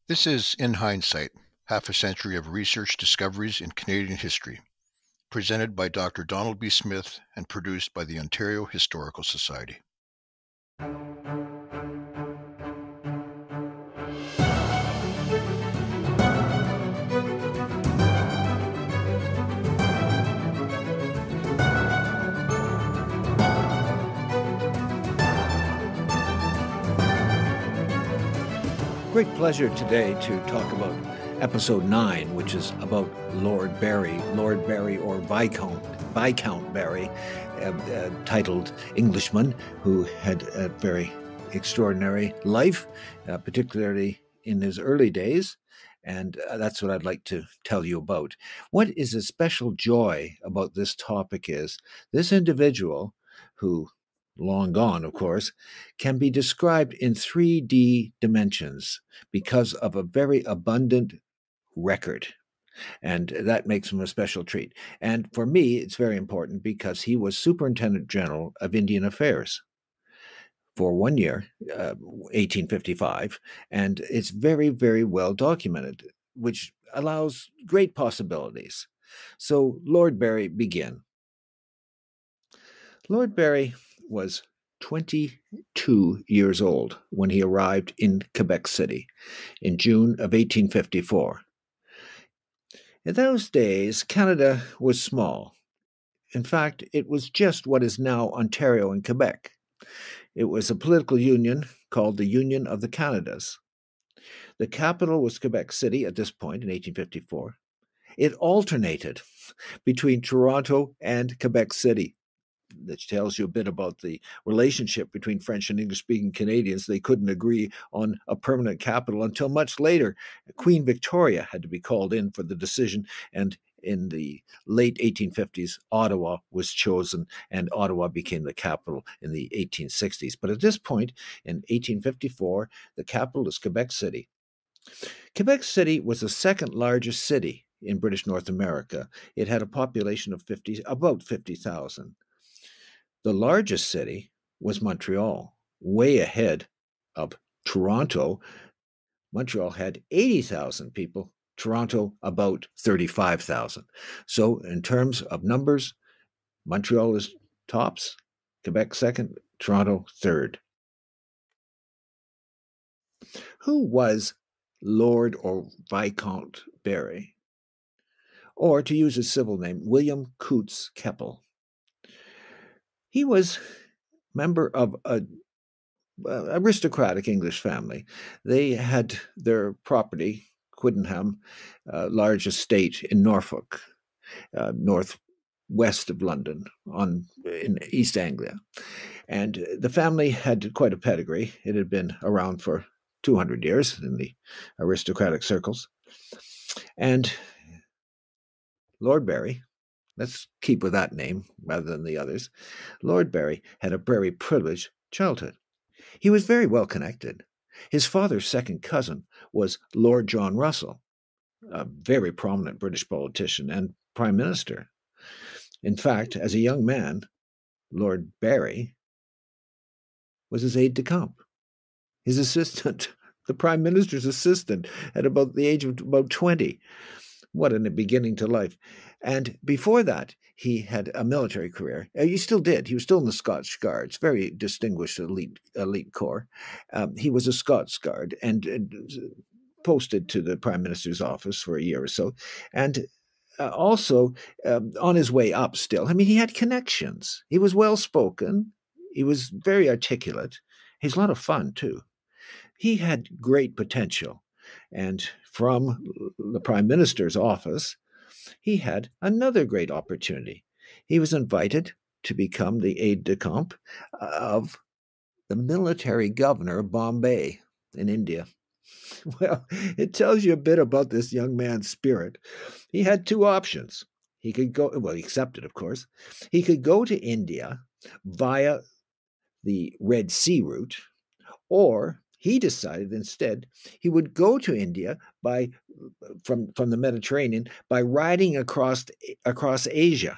This is In Hindsight, half a century of research discoveries in Canadian history, presented by Dr. Donald B. Smith and produced by the Ontario Historical Society. Great pleasure today to talk about episode 9, which is about Lord Barry or Viscount Barry, titled Englishman, who had a very extraordinary life, particularly in his early days. And that's what I'd like to tell you about. What is a special joy about this topic is this individual who, long gone, of course, can be described in 3D dimensions because of a very abundant record. And that makes him a special treat. And for me, it's very important because he was Superintendent General of Indian Affairs for 1 year, 1855, and it's very, very well documented, which allows great possibilities. So, Lord Barry, begin. Lord Barry was 22 years old when he arrived in Quebec City in June of 1854. In those days, Canada was small. In fact, it was just what is now Ontario and Quebec. It was a political union called the Union of the Canadas. The capital was Quebec City at this point in 1854. It alternated between Toronto and Quebec City. That tells you a bit about the relationship between French and English-speaking Canadians. They couldn't agree on a permanent capital until much later. Queen Victoria had to be called in for the decision, and in the late 1850s, Ottawa was chosen, and Ottawa became the capital in the 1860s. But at this point, in 1854, the capital is Quebec City. Quebec City was the second largest city in British North America. It had a population of about 50,000. The largest city was Montreal, way ahead of Toronto. Montreal had 80,000 people, Toronto about 35,000. So in terms of numbers, Montreal is tops, Quebec second, Toronto third. Who was Lord or Viscount Barry? Or to use his civil name, William Coutts Keppel. He was member of a aristocratic English family. They had their property, Quiddenham, large estate in Norfolk, northwest of London, in East Anglia. And the family had quite a pedigree. It had been around for 200 years in the aristocratic circles. And Lord Barry, let's keep with that name rather than the others, Lord Barry had a very privileged childhood. He was very well connected. His father's second cousin was Lord John Russell, a very prominent British politician and prime minister. In fact, as a young man, Lord Barry was his aide-de-camp, his assistant, the prime minister's assistant at about the age of about 20. What a beginning to life. And before that, he had a military career. He still did. He was still in the Scotch Guards, very distinguished elite corps. He was a Scots Guard and posted to the Prime Minister's office for a year or so. And also on his way up still. I mean, he had connections. He was well-spoken. He was very articulate. He's a lot of fun, too. He had great potential. And from the Prime Minister's office, he had another great opportunity. He was invited to become the aide-de-camp of the military governor of Bombay in India. Well, it tells you a bit about this young man's spirit. He had two options. He could go, well, he accepted, of course. He could go to India via the Red Sea route, or he decided instead he would go to India from the Mediterranean by riding across Asia.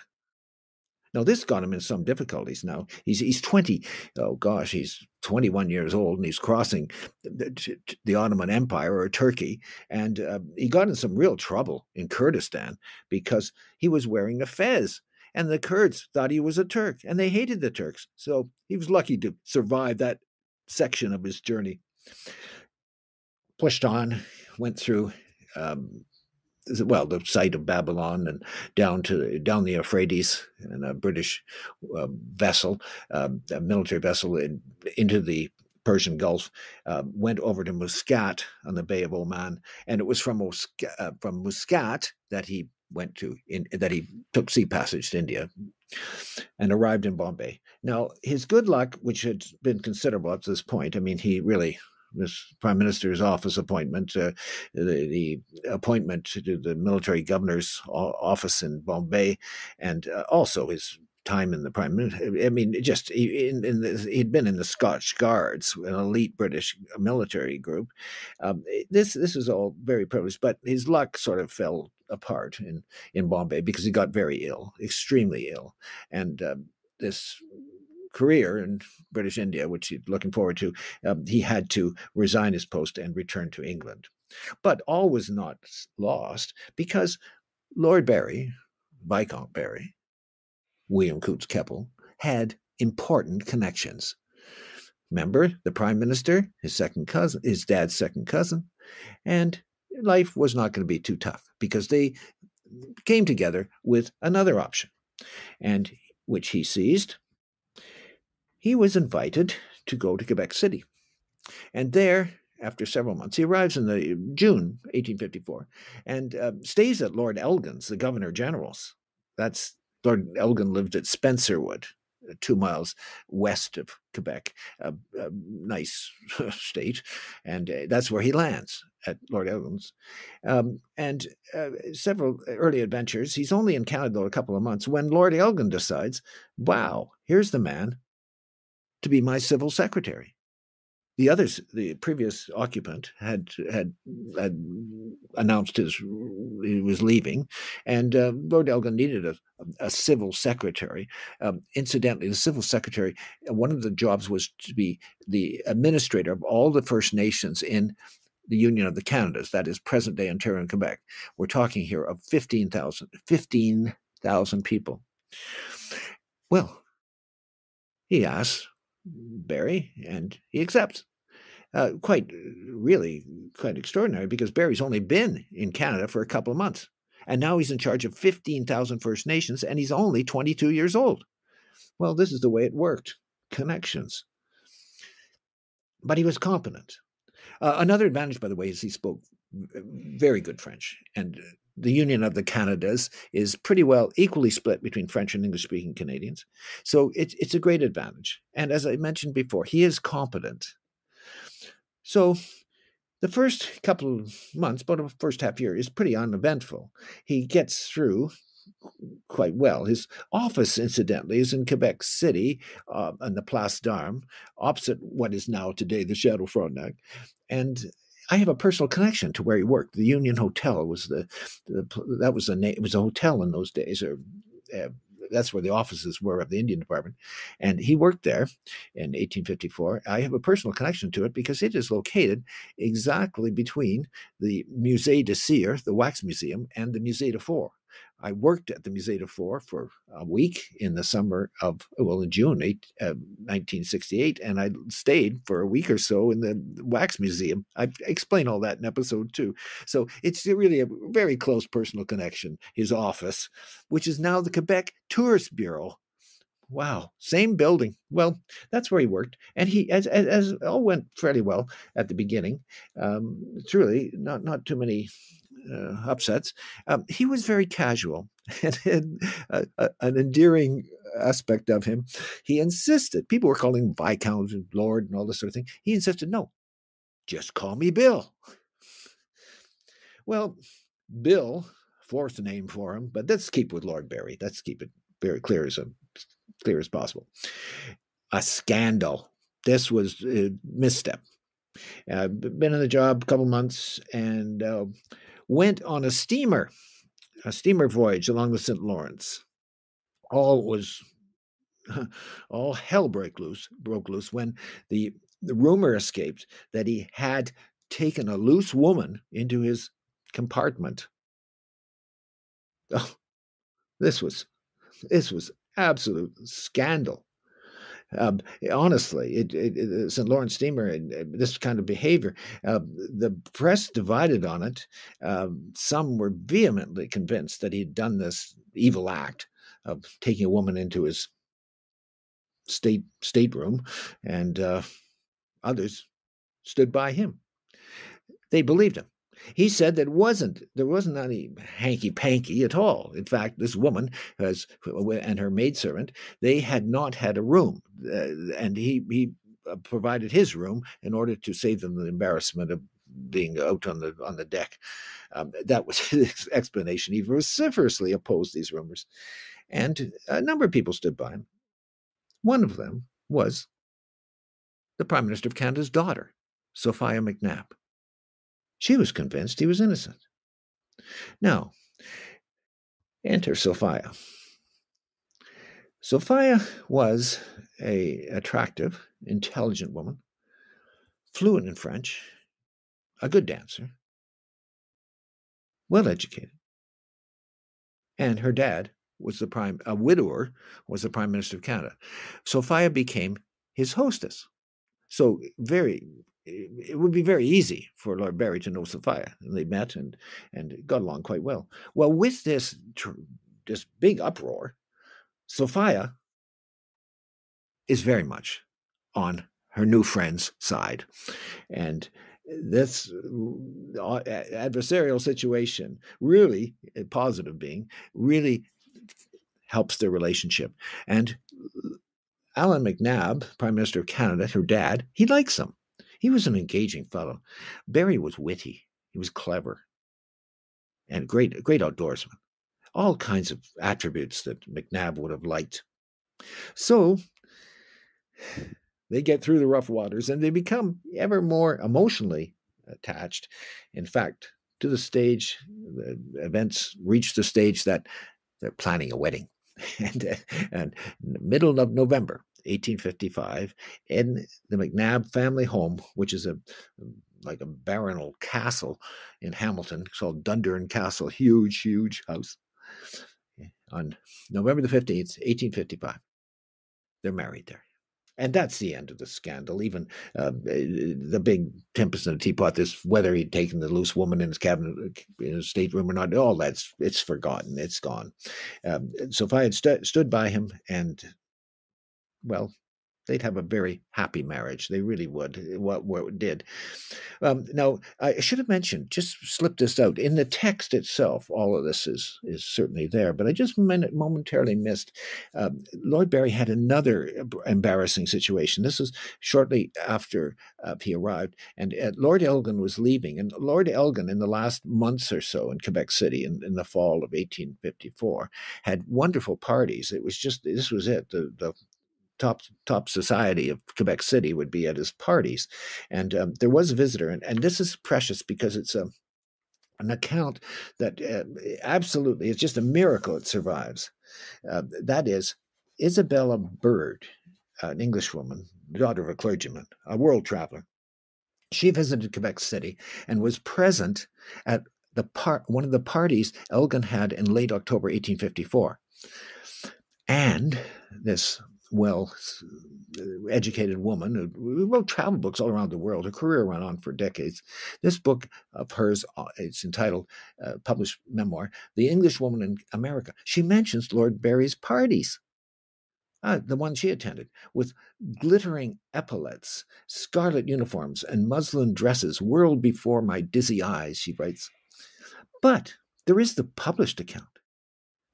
Now, this got him in some difficulties now. He's 20, oh gosh, he's 21 years old, and he's crossing the Ottoman Empire or Turkey. And he got in some real trouble in Kurdistan because he was wearing a fez. And the Kurds thought he was a Turk, and they hated the Turks. So he was lucky to survive that section of his journey. Pushed on, went through the site of Babylon and down the Euphrates in a British vessel, a military vessel, into the Persian Gulf, went over to Muscat on the Bay of Oman, and it was from Muscat that he took sea passage to India and arrived in Bombay. Now, his good luck, which had been considerable up to this point, I mean, this prime minister's office appointment, the appointment to the military governor's office in Bombay, and also his time in the prime minister. I mean, he'd been in the Scotch Guards, an elite British military group. This is all very privileged, but his luck sort of fell apart in Bombay because he got very ill, extremely ill, and this career in British India, which he's looking forward to, he had to resign his post and return to England. But all was not lost because Lord Barry, Viscount Barry, William Coutts Keppel, had important connections. Remember, the Prime Minister, his dad's second cousin, and life was not going to be too tough because they came together with another option, and which he seized. He was invited to go to Quebec City. And there, after several months, he arrives in June 1854 and stays at Lord Elgin's, the Governor General's. Lord Elgin lived at Spencerwood, 2 miles west of Quebec, a nice state, and that's where he lands, at Lord Elgin's. And several early adventures. He's only in Canada, though, a couple of months, when Lord Elgin decides, wow, here's the man to be my civil secretary. The previous occupant had announced he was leaving, and Lord Elgin needed a civil secretary. Incidentally, the civil secretary, one of the jobs was to be the administrator of all the First Nations in the Union of the Canadas, that is present-day Ontario and Quebec. We're talking here of 15,000 people. Well, he asks Barry, and he accepts. Quite extraordinary, because Barry's only been in Canada for a couple of months, and now he's in charge of 15,000 First Nations, and he's only 22 years old. Well, this is the way it worked. Connections. But he was competent. Another advantage, by the way, is he spoke very good French, and the Union of the Canadas is pretty well equally split between French and English-speaking Canadians. So it's a great advantage. And as I mentioned before, he is competent. So the first couple of months, about the first half year, is pretty uneventful. He gets through quite well. His office, incidentally, is in Quebec City on the Place d'Armes, opposite what is now today the Chateau Frontenac. And I have a personal connection to where he worked. The Union Hotel was it was a hotel in those days, or that's where the offices were of the Indian Department. And he worked there in 1854. I have a personal connection to it because it is located exactly between the Musée de Cire, the wax museum, and the Musée de Fort. I worked at the Musée de Fort for a week in the in June 1968, and I stayed for a week or so in the Wax Museum. I explain all that in episode 2. So it's really a very close personal connection, his office, which is now the Quebec Tourist Bureau. Wow, same building. Well, that's where he worked, and he, as all went fairly well at the beginning. Truly, not too many upsets. He was very casual and had an endearing aspect of him. He insisted, people were calling him Viscount and Lord and all this sort of thing. He insisted, no, just call me Bill. Well, Bill, fourth name for him, but let's keep with Lord Barry. Let's keep it very clear as possible. A scandal. This was a misstep. Been in the job a couple months, and went on a steamer voyage along the St. Lawrence. all hell broke loose when the rumor escaped that he had taken a loose woman into his compartment. Oh, this was absolute scandal. Honestly, St. Lawrence Steamer and this kind of behavior, the press divided on it. Some were vehemently convinced that he'd done this evil act of taking a woman into his stateroom, and others stood by him. They believed him. He said that there wasn't any hanky-panky at all. In fact, this woman and her maidservant, they had not had a room, and he provided his room in order to save them the embarrassment of being out on the deck. That was his explanation. He vociferously opposed these rumors, and a number of people stood by him. One of them was the Prime Minister of Canada's daughter, Sophia McNabb. She was convinced he was innocent. Now, enter Sophia. Sophia was an attractive, intelligent woman, fluent in French, a good dancer, well-educated. And her dad was a widower, was the Prime Minister of Canada. Sophia became his hostess. So it would be very easy for Lord Barry to know Sophia. And they met and got along quite well. Well, with this big uproar, Sophia is very much on her new friend's side. And this adversarial situation, really a positive being, really helps their relationship. And Allan McNabb, Prime Minister of Canada, her dad, he likes him. He was an engaging fellow. Barry was witty. He was clever and great outdoorsman. All kinds of attributes that McNabb would have liked. So they get through the rough waters and they become ever more emotionally attached. In fact, to the stage, the events reach the stage that they're planning a wedding. And in the middle of November 1855, in the McNabb family home, which is like a baronial castle in Hamilton called Dundurn Castle, huge house, on November the 15th, 1855, they're married there. And that's the end of the scandal. Even the big tempest in the teapot, this whether he'd taken the loose woman in his cabinet, in his stateroom or not, all it's forgotten. It's gone. Sophia had stood by him, and well, they'd have a very happy marriage. They really would. What did. Now, I should have mentioned, just slipped this out. In the text itself, all of this is certainly there, but I just momentarily missed. Lord Barry had another embarrassing situation. This was shortly after he arrived, and Lord Elgin was leaving. And Lord Elgin, in the last months or so in Quebec City, in the fall of 1854, had wonderful parties. This was it. The top society of Quebec City would be at his parties. And there was a visitor, and this is precious because it's an account that absolutely, it's just a miracle it survives. That is Isabella Bird, an Englishwoman, daughter of a clergyman, a world traveler. She visited Quebec City and was present at one of the parties Elgin had in late October 1854. And this well-educated woman who wrote travel books all around the world. Her career went on for decades. This book of hers, it's entitled, published memoir, The Englishwoman in America. She mentions Lord Barry's parties, the one she attended, with glittering epaulets, scarlet uniforms, and muslin dresses whirled before my dizzy eyes, she writes. But there is the published account.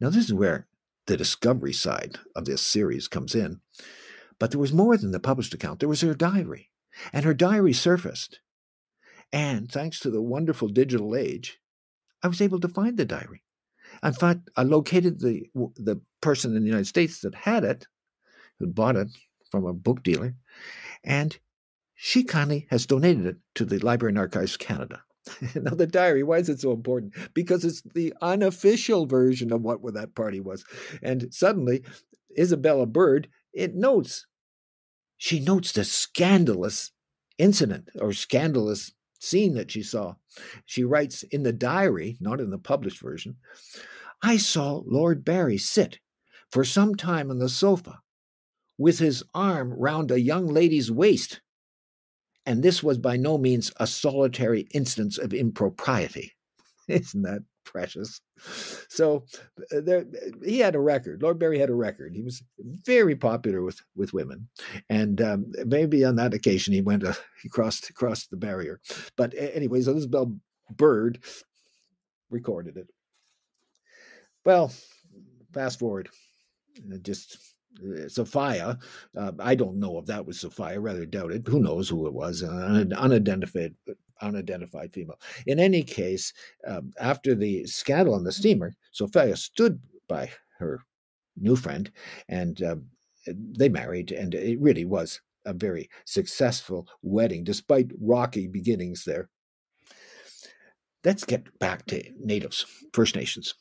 Now, this is where the discovery side of this series comes in. But there was more than the published account. There was her diary. And her diary surfaced. And thanks to the wonderful digital age, I was able to find the diary. In fact, I located the person in the United States that had it, who'd bought it from a book dealer, and she kindly has donated it to the Library and Archives of Canada. Now, the diary, why is it so important? Because it's the unofficial version of what that party was. And suddenly, Isabella Bird, she notes the scandalous incident or scandalous scene that she saw. She writes in the diary, not in the published version, I saw Lord Barry sit for some time on the sofa with his arm round a young lady's waist. And this was by no means a solitary instance of impropriety. Isn't that precious? So he had a record. Lord Barry had a record. He was very popular with women. And maybe on that occasion he crossed the barrier. But anyway, so Isabel Bird recorded it. Well, fast forward. Just Sophia, I don't know if that was Sophia, rather doubt it. Who knows who it was? An unidentified female. In any case, after the scandal on the steamer, Sophia stood by her new friend, and they married, and it really was a very successful wedding, despite rocky beginnings there. Let's get back to natives, First Nations.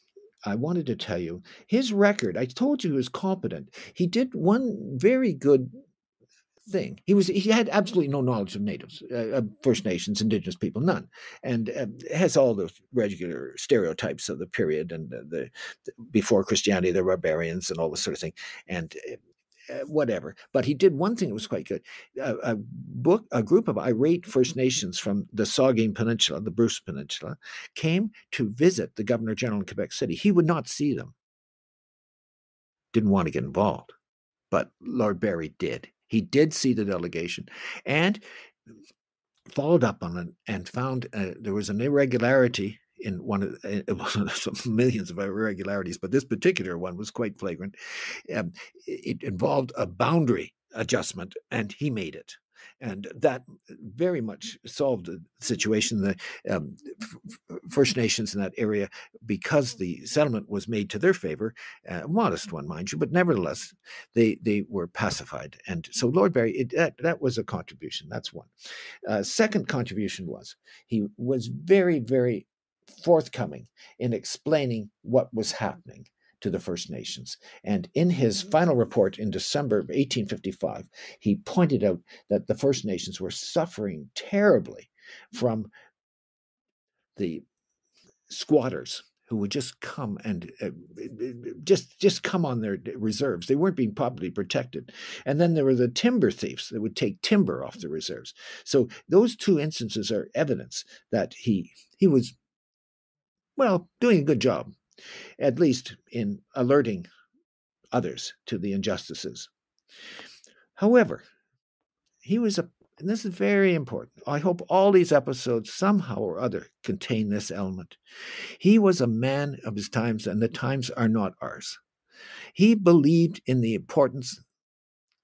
I wanted to tell you his record. I told you he was competent. He did one very good thing. He had absolutely no knowledge of natives, First Nations, Indigenous people, none, and has all the regular stereotypes of the period and the before Christianity, the barbarians, and all this sort of thing, and. Whatever, but he did one thing that was quite good. A group of irate First Nations from the Saugeen Peninsula, the Bruce Peninsula, came to visit the Governor General in Quebec City. He would not see them. Didn't want to get involved, but Lord Barry did. He did see the delegation, and followed up on it, and found there was an irregularity in one of millions of irregularities, but this particular one was quite flagrant. It involved a boundary adjustment, and he made it. And that very much solved the situation. The First Nations in that area, because the settlement was made to their favor, a modest one, mind you, but nevertheless, they were pacified. And so Lord Barry, that was a contribution. That's one. Second contribution was he was very, very forthcoming in explaining what was happening to the First Nations. And in his final report in December of 1855, he pointed out that the First Nations were suffering terribly from the squatters who would just come and just come on their reserves. They weren't being properly protected. And then there were the timber thieves that would take timber off the reserves. So those two instances are evidence that he was, well, doing a good job, at least in alerting others to the injustices. However, he was and this is very important. I hope all these episodes somehow or other contain this element. He was a man of his times, and the times are not ours. He believed in the importance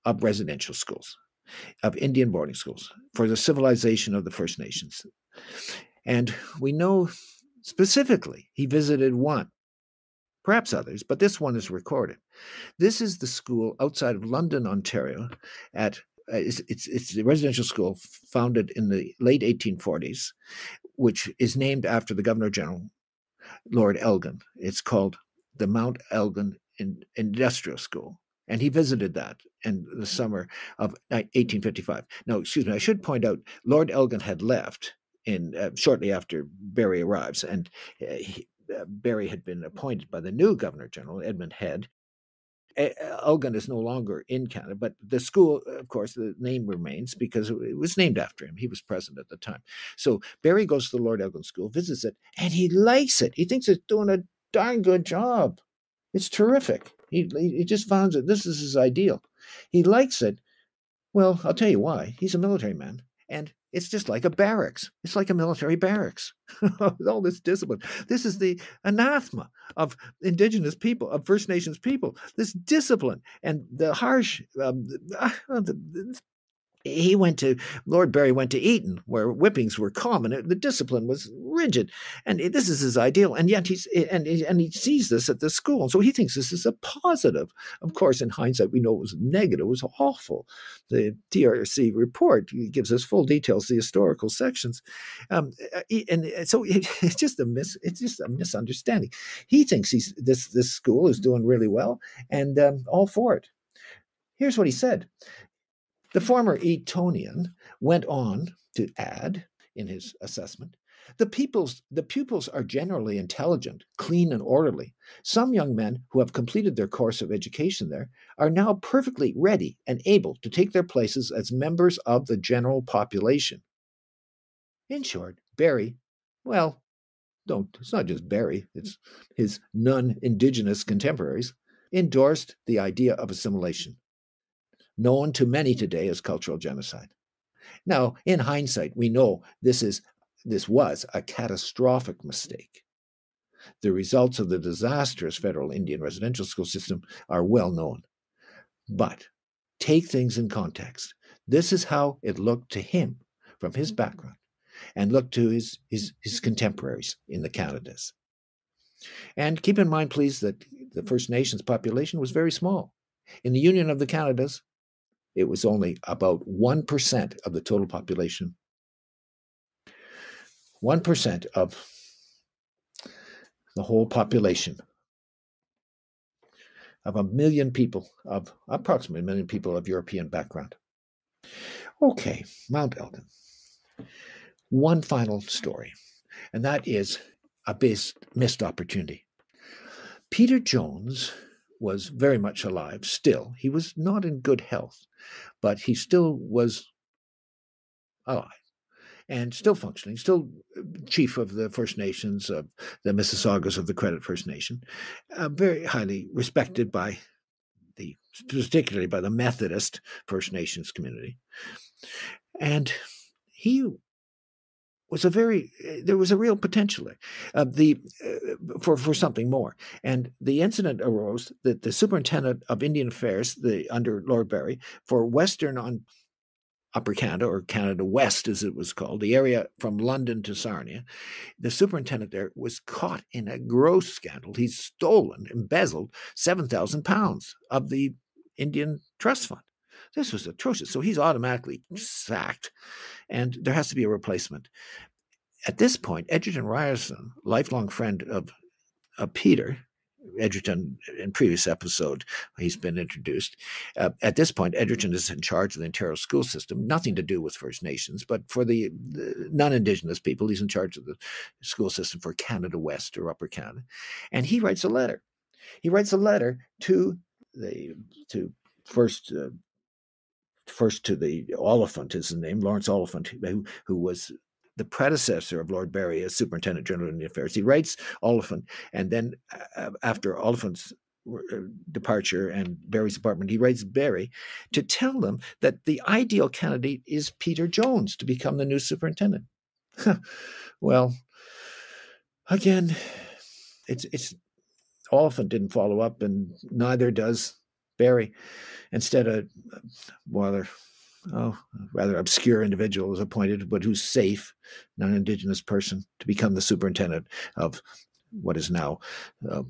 of residential schools, of Indian boarding schools, for the civilization of the First Nations. And we know specifically he visited one, perhaps others, but this one is recorded. This is the school outside of London, Ontario. It's a residential school founded in the late 1840s, which is named after the Governor General, Lord Elgin. It's called the Mount Elgin Industrial School. And he visited that in the summer of 1855. Now, excuse me, I should point out, Lord Elgin had left shortly after Barry arrives, and Barry had been appointed by the new Governor General, Edmund Head. Elgin is no longer in Canada, but the school, of course, the name remains because it was named after him. He was present at the time. So Barry goes to the Lord Elgin School, visits it, and he likes it. He thinks it's doing a darn good job. It's terrific. He just found that this is his ideal. He likes it. Well, I'll tell you why. He's a military man, and it's just like a barracks. It's like a military barracks. All this discipline. This is the anathema of Indigenous people, of First Nations people. This discipline and the harsh, Lord Barry went to Eton, where whippings were common. The discipline was rigid, and this is his ideal. And yet he sees this at the school, and so he thinks this is a positive. Of course, in hindsight, we know it was negative. It was awful. The TRC report gives us full details, the historical sections, and so it's just a misunderstanding. He thinks this school is doing really well, and all for it. Here's what he said. The former Etonian went on to add in his assessment, the pupils are generally intelligent, clean, and orderly. Some young men who have completed their course of education there are now perfectly ready and able to take their places as members of the general population. In short, Barry, well, it's not just Barry, it's his non-Indigenous contemporaries, endorsed the idea of assimilation, known to many today as cultural genocide. Now, in hindsight, we know this was a catastrophic mistake. The results of the disastrous federal Indian residential school system are well known. But take things in context. This is how it looked to him from his background, and looked to his contemporaries in the Canadas. And keep in mind, please, that the First Nations population was very small. In the Union of the Canadas, it was only about 1% of the total population. 1% of the whole population of approximately 1 million people of European background. Okay, Mount Elgin. One final story, and that is a missed opportunity. Peter Jones was very much alive still. He was not in good health, but he still was alive and still functioning, still chief of the First Nations, of the Mississaugas of the Credit First Nation, very highly respected particularly by the Methodist First Nations community. And he was there was a real potential there, for something more. And the incident arose that the superintendent of Indian Affairs, under Lord Barry, for Western Upper Canada, or Canada West as it was called, the area from London to Sarnia, the superintendent there was caught in a gross scandal. He's embezzled 7,000 pounds of the Indian Trust Fund. This was atrocious. So he's automatically sacked, and there has to be a replacement. At this point, Edgerton Ryerson, lifelong friend of Peter, Edgerton, in previous episode, he's been introduced. At this point, Edgerton is in charge of the Ontario school system, nothing to do with First Nations, but for the non-Indigenous people, he's in charge of the school system for Canada West, or Upper Canada. And he writes a letter. He writes a letter first to the Oliphant, is his name, Lawrence Oliphant, who was the predecessor of Lord Barry as Superintendent General of Indian Affairs. He writes Oliphant, and then after Oliphant's departure and Barry's department, he writes Barry to tell them that the ideal candidate is Peter Jones to become the new superintendent. Well, again, it's Oliphant didn't follow up, and neither does Barry. Instead, a rather obscure individual was appointed, but who's safe, non-Indigenous person, to become the superintendent of what is now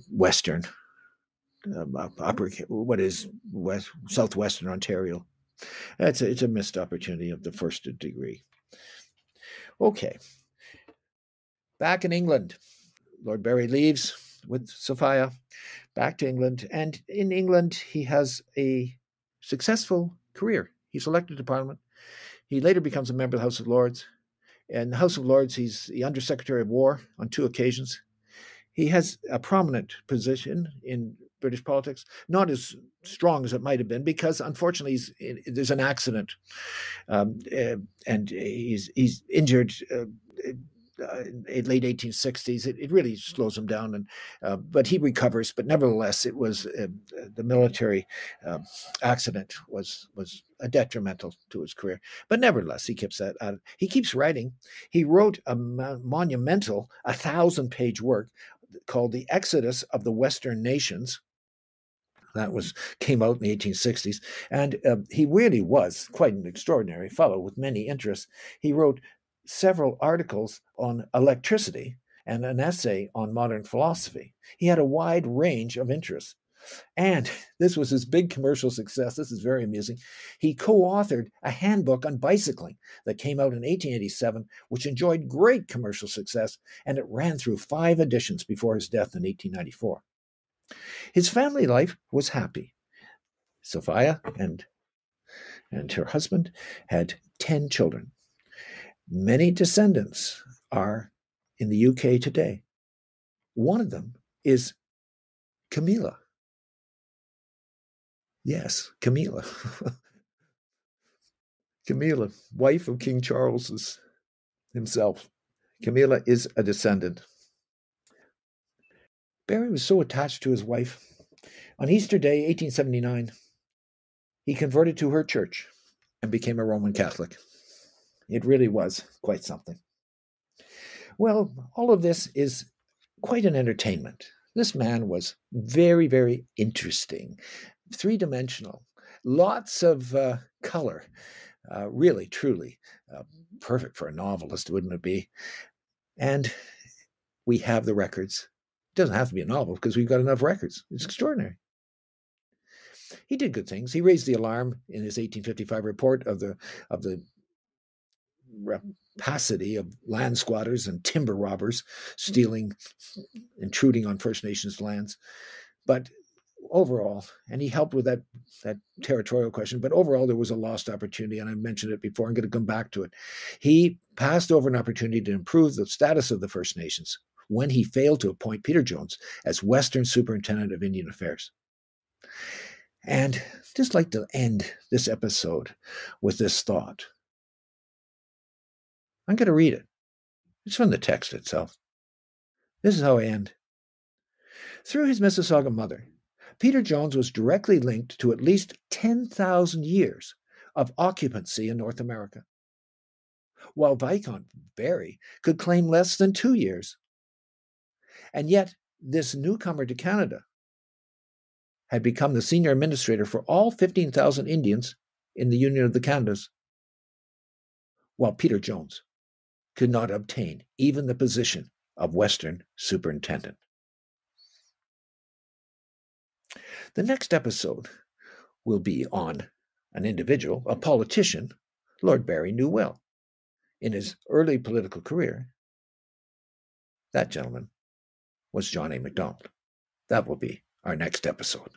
Western, Southwestern Ontario. It's a missed opportunity of the first degree. Okay. Back in England, Lord Barry leaves with Sophia back to England, and in England he has a successful career. He's elected to Parliament. He later becomes a member of the House of Lords. In the House of Lords, he's the Under Secretary of War on 2 occasions. He has a prominent position in British politics, not as strong as it might have been, because unfortunately there's an accident, and he's injured in late 1860s. It really slows him down, but he recovers. But nevertheless, it was the military accident was detrimental to his career. But nevertheless, he keeps that out. He keeps writing. He wrote a monumental 1,000-page work called "The Exodus of the Western Nations," That came out in the 1860s. And he really was quite an extraordinary fellow with many interests. He wrote several articles on electricity and an essay on modern philosophy. He had a wide range of interests. And this was his big commercial success. This is very amusing. He co-authored a handbook on bicycling that came out in 1887, which enjoyed great commercial success, and it ran through 5 editions before his death in 1894. His family life was happy. Sophia and her husband had 10 children. Many descendants are in the UK today. One of them is Camilla. Yes, Camilla. Camilla, wife of King Charles himself. Camilla is a descendant. Barry was so attached to his wife. On Easter Day, 1879, he converted to her church and became a Roman Catholic. It really was quite something. Well, all of this is quite an entertainment. This man was very, very interesting, 3-dimensional, lots of color, really, truly perfect for a novelist, wouldn't it be? And we have the records. It doesn't have to be a novel because we've got enough records. It's extraordinary. He did good things. He raised the alarm in his 1855 report of the rapacity of land squatters and timber robbers stealing, intruding on First Nations lands. But overall, and he helped with that territorial question, but overall there was a lost opportunity, and I mentioned it before, I'm going to come back to it. He passed over an opportunity to improve the status of the First Nations when he failed to appoint Peter Jones as Western Superintendent of Indian Affairs. And I'd just like to end this episode with this thought. I'm going to read it. It's from the text itself. This is how I end. Through his Mississauga mother, Peter Jones was directly linked to at least 10,000 years of occupancy in North America, while Viscount Barry could claim less than 2 years. And yet, this newcomer to Canada had become the senior administrator for all 15,000 Indians in the Union of the Canadas, while Peter Jones could not obtain even the position of Western Superintendent. The next episode will be on an individual, a politician, Lord Barry knew well. In his early political career, that gentleman was John A. Macdonald. That will be our next episode.